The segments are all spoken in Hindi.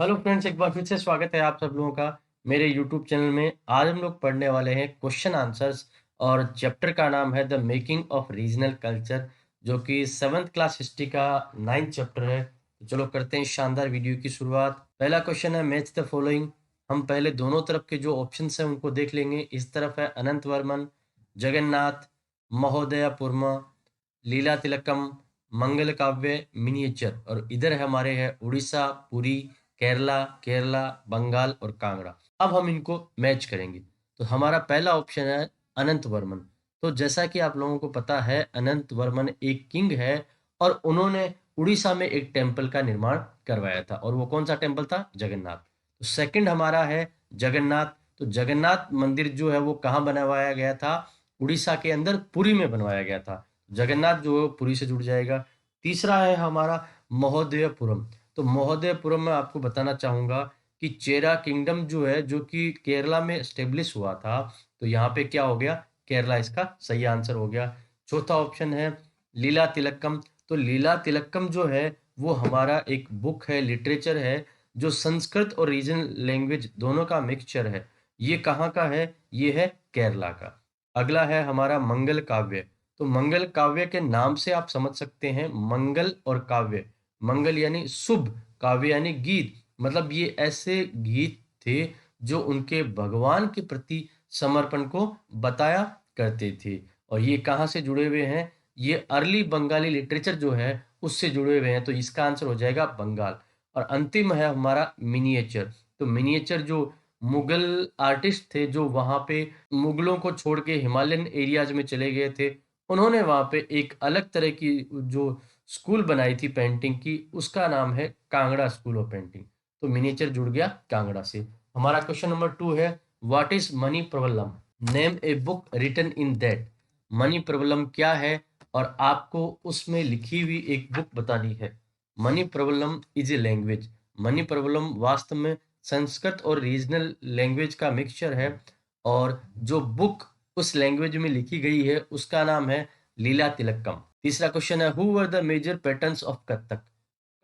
हेलो फ्रेंड्स, एक बार फिर से स्वागत है आप सब लोगों का मेरे यूट्यूब चैनल में। आज हम लोग पढ़ने वाले हैं क्वेश्चन आंसर्स और चैप्टर का नाम है the making of regional culture, जो कि 7th क्लास हिस्ट्री का 9th चैप्टर है। तो चलो करते हैं इस शानदार वीडियो की शुरुआत। पहला क्वेश्चन है मैच द फॉलोइंग। हम पहले दोनों तरफ के जो ऑप्शंस हैं उनको देख लेंगे। इस तरफ है अनंत वर्मन, जगन्नाथ, महोदयपुरम, लीला तिलकम, मंगल काव्य, मिनिएचर। और इधर हमारे है उड़ीसा, पुरी, केरला, केरला, बंगाल और कांगड़ा। अब हम इनको मैच करेंगे। तो हमारा पहला ऑप्शन है अनंत वर्मन। तो जैसा कि आप लोगों को पता है, अनंत वर्मन एक किंग है और उन्होंने उड़ीसा में एक टेम्पल का निर्माण करवाया था। और वो कौन सा टेम्पल था? जगन्नाथ। तो सेकंड हमारा है जगन्नाथ। तो जगन्नाथ मंदिर जो है वो कहाँ बनवाया गया था? उड़ीसा के अंदर पुरी में बनवाया गया था। जगन्नाथ जो है पुरी से जुड़ जाएगा। तीसरा है हमारा महोदयपुरम। तो महोदयपुरम में आपको बताना चाहूंगा कि चेरा किंगडम जो है, जो कि केरला में स्टेब्लिश हुआ था। तो यहाँ पे क्या हो गया? केरला इसका सही आंसर हो गया। चौथा ऑप्शन है लीला तिलक्कम। तो लीला तिलक्कम जो है वो हमारा एक बुक है, लिटरेचर है, जो संस्कृत और रीजनल लैंग्वेज दोनों का मिक्सचर है। ये कहाँ का है? ये है केरला का। अगला है हमारा मंगल काव्य। तो मंगल काव्य के नाम से आप समझ सकते हैं, मंगल और काव्य। मंगल यानी शुभ, काव्य यानी गीत। मतलब ये ऐसे गीत थे जो उनके भगवान के प्रति समर्पण को बताया करते थे। और ये कहाँ से जुड़े हुए हैं? ये अर्ली बंगाली लिटरेचर जो है उससे जुड़े हुए हैं। तो इसका आंसर हो जाएगा बंगाल। और अंतिम है हमारा मिनिएचर। तो मिनिएचर जो मुगल आर्टिस्ट थे, जो वहां पे मुगलों को छोड़ के हिमालयन एरियाज में चले गए थे, उन्होंने वहां पे एक अलग तरह की जो स्कूल बनाई थी पेंटिंग की, उसका नाम है कांगड़ा स्कूल ऑफ पेंटिंग। तो मिनिएचर जुड़ गया कांगड़ा से। हमारा क्वेश्चन नंबर 2 है what is Manipravalam? Name a book written in that. Manipravalam क्या है? और आपको उसमें लिखी हुई एक बुक बतानी है। Money problem is a language. Money problem वास्तव में संस्कृत और रीजनल लैंग्वेज का मिक्सचर है। और जो बुक उस लैंग्वेज में लिखी गई है उसका नाम है लीला तिलक्कम। तीसरा क्वेश्चन है who were the major patrons of Kathak?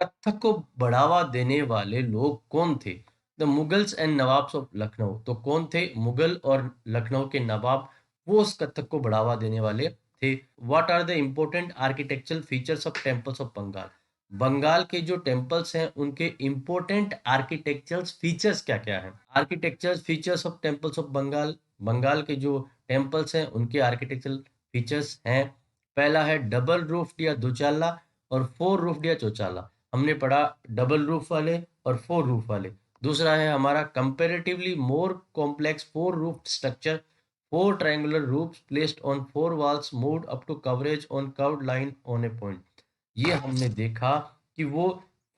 Kathak को बढ़ावा देने वाले लोग कौन थे? The Mughals and Nawabs of Lucknow. तो कौन थे मुगल और लखनऊ के नवाब? वो उस कथक को बढ़ावा देने वाले थे। What are the important architectural features of temples of Bengal? Bengal के जो टेम्पल्स हैं उनके इम्पोर्टेंट आर्किटेक्चरल फीचर्स क्या क्या हैं? Architectural features of temples of Bengal. Bengal के जो टेम्पल्स हैं उनके आर्किटेक्चरल फीचर्स हैं। पहला है डबल रूफ या दोचाला, और फोर रूफ या चौचाला। हमने पढ़ा डबल रूफ वाले और फोर रूफ वाले। दूसरा है हमारा comparatively more complex four roof structure, four triangular roofs placed on four walls moved up to coverage on curved line on a point. ये हमने देखा कि वो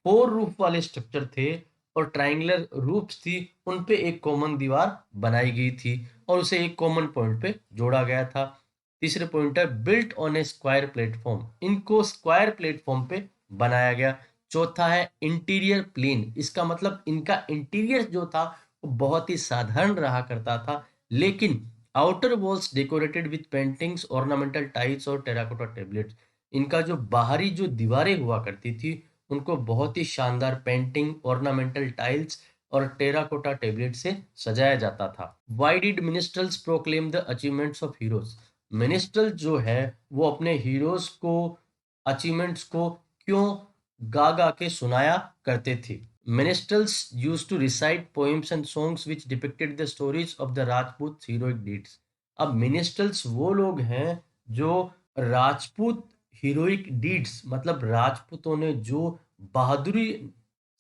फोर रूफ वाले स्ट्रक्चर थे और ट्रायंगुलर रूफ्स थी, उन पे एक कॉमन दीवार बनाई गई थी और उसे एक कॉमन पॉइंट पे जोड़ा गया था। तीसरे पॉइंट है built on A square platform. इनको स्क्वायर प्लेटफॉर्म पे बनाया गया। चौथा है इंटीरियर प्लेन। इसका मतलब इनका इंटीरियर जो था वो बहुत ही साधारण रहा करता था, लेकिन outer walls decorated with paintings, ornamental tiles और टेराकोटा टेबलेट्स। इनका जो बाहरी जो दीवारें हुआ करती थी उनको बहुत ही शानदार पेंटिंग, ऑर्नामेंटल टाइल्स और टेराकोटा टेबलेट से सजाया जाता था। Why did minstrels proclaim the achievements of heroes? Minstrel जो है वो अपने हीरोज को, अचीवमेंट्स को क्यों गा गा के सुनाया करते थे? Minstrels used to recite poems and songs which depicted the stories of the Rajput heroic deeds. अब मिनिस्ट्रल्स वो लोग हैं जो राजपूत हीरोइक डीड्स, मतलब राजपूतों ने जो बहादुरी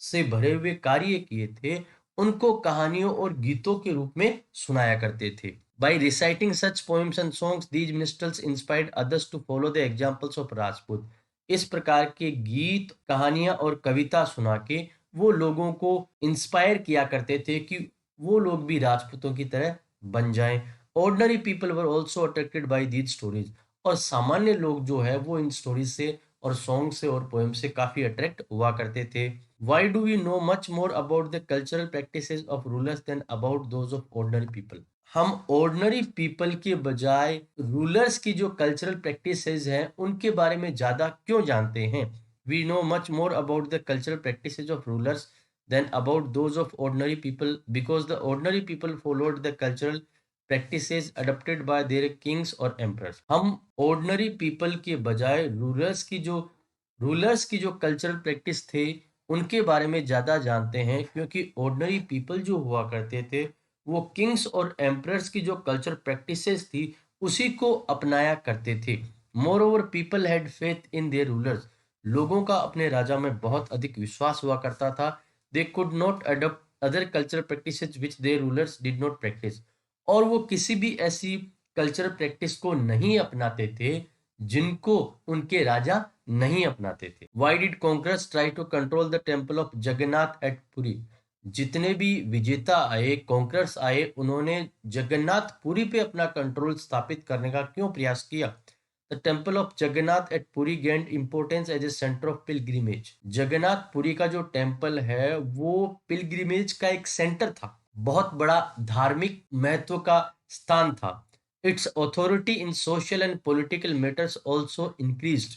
से भरे हुए कार्य किए थे, उनको कहानियों और गीतों के रूप में सुनाया करते थे। By reciting such poems and songs, these minstrels inspired others to follow the examples of Rajput. इस प्रकार के गीत, कहानियां और कविता सुना के वो लोगों को इंस्पायर किया करते थे कि वो लोग भी राजपूतों की तरह बन जाएं। Ordinary people were also attracted by these stories. और सामान्य लोग जो है वो इन स्टोरीज से और सॉन्ग से और पोएम से काफी अट्रैक्ट हुआ करते थे। Why do we know much more about the cultural practices of rulers than about those of ordinary people? हम ऑर्डिनरी पीपल के बजाय रूलर्स की जो कल्चरल प्रैक्टिसेस हैं उनके बारे में ज्यादा क्यों जानते हैं? We know much more about the cultural practices of rulers than about those of ordinary people, because the ordinary people followed the cultural practices adopted by their kings or emperors. हम ordinary people के बजाय रूलर्स की जो कल्चरल प्रैक्टिस थे उनके बारे में ज़्यादा जानते हैं, क्योंकि ordinary people जो हुआ करते थे वो किंग्स और एम्परर्स की जो कल्चर प्रैक्टिसेस थी उसी को अपनाया करते थे। More over people had faith in their rulers, लोगों का अपने राजा में बहुत अधिक विश्वास हुआ करता था। They could not adopt other cultural practices which their rulers did not practise, और वो किसी भी ऐसी कल्चरल प्रैक्टिस को नहीं अपनाते थे जिनको उनके राजा नहीं अपनाते थे। Why did conquerors try to control the temple of Jagannath at Puri, जितने भी विजेता आए, कॉन्करर्स आए, उन्होंने जगन्नाथ पुरी पे अपना कंट्रोल स्थापित करने का क्यों प्रयास किया? The temple of Jagannath at Puri gained importance as a centre of pilgrimage, Jagannath Puri का जो टेम्पल है वो पिलग्रिमेज का एक सेंटर था, बहुत बड़ा धार्मिक महत्व का स्थान था। Its authority in social and political matters also increased,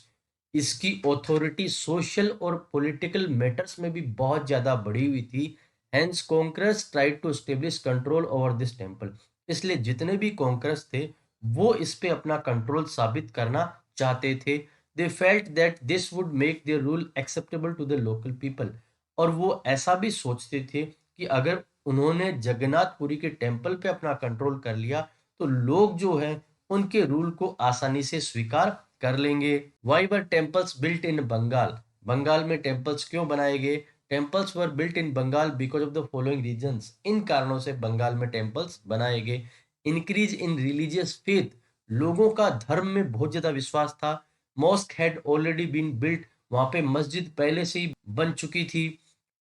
इसकी अथॉरिटी सोशल और पॉलिटिकल मैटर्स में भी बहुत ज्यादा बढ़ी हुई थी। Hence conquerors tried to establish control over this temple, इसलिए जितने भी कॉन्करर्स थे वो इस पे अपना कंट्रोल साबित करना चाहते थे। They felt that this would make their rule acceptable to the local people, और वो ऐसा भी सोचते थे कि अगर उन्होंने जगन्नाथपुरी के टेम्पल पे अपना कंट्रोल कर लिया तो लोग जो है उनके रूल को आसानी से स्वीकार कर लेंगे। Why were temples built in Bengal, Bengal में टेम्पल्स क्यों बनाए गए? Temples were built in Bengal because of the following reasons, इन कारणों से बंगाल में टेम्पल्स बनाए गए। इंक्रीज इन रिलीजियस फेथ, लोगों का धर्म में बहुत ज्यादा विश्वास था। Mosque had already been built, वहां पे मस्जिद पहले से ही बन चुकी थी।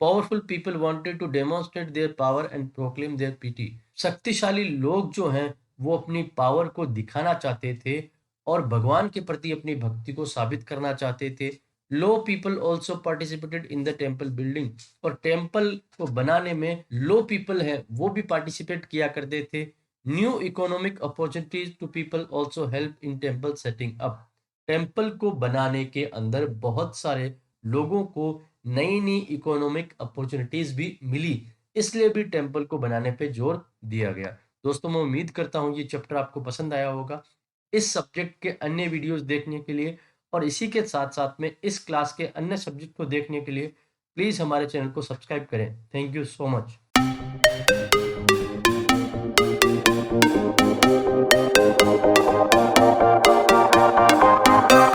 Powerful people wanted to demonstrate their power and proclaim their piety, शक्तिशाली लोग जो हैं वो अपनी पावर को दिखाना चाहते थे और भगवान के प्रति अपनी भक्ति को साबित करना चाहते थे। Low people also participated in the temple building, और टेम्पल को बनाने में लो पीपल है वो भी पार्टिसिपेट किया करते थे। New economic opportunities to people also help in temple setting up, temple को बनाने के अंदर बहुत सारे लोगों को नई नई इकोनॉमिक अपॉर्चुनिटीज भी मिली, इसलिए भी टेम्पल को बनाने पे जोर दिया गया। दोस्तों मैं उम्मीद करता हूँ ये चैप्टर आपको पसंद आया होगा। इस सब्जेक्ट के अन्य वीडियोस देखने के लिए और इसी के साथ साथ में इस क्लास के अन्य सब्जेक्ट को देखने के लिए प्लीज़ हमारे चैनल को सब्सक्राइब करें। Thank you so much.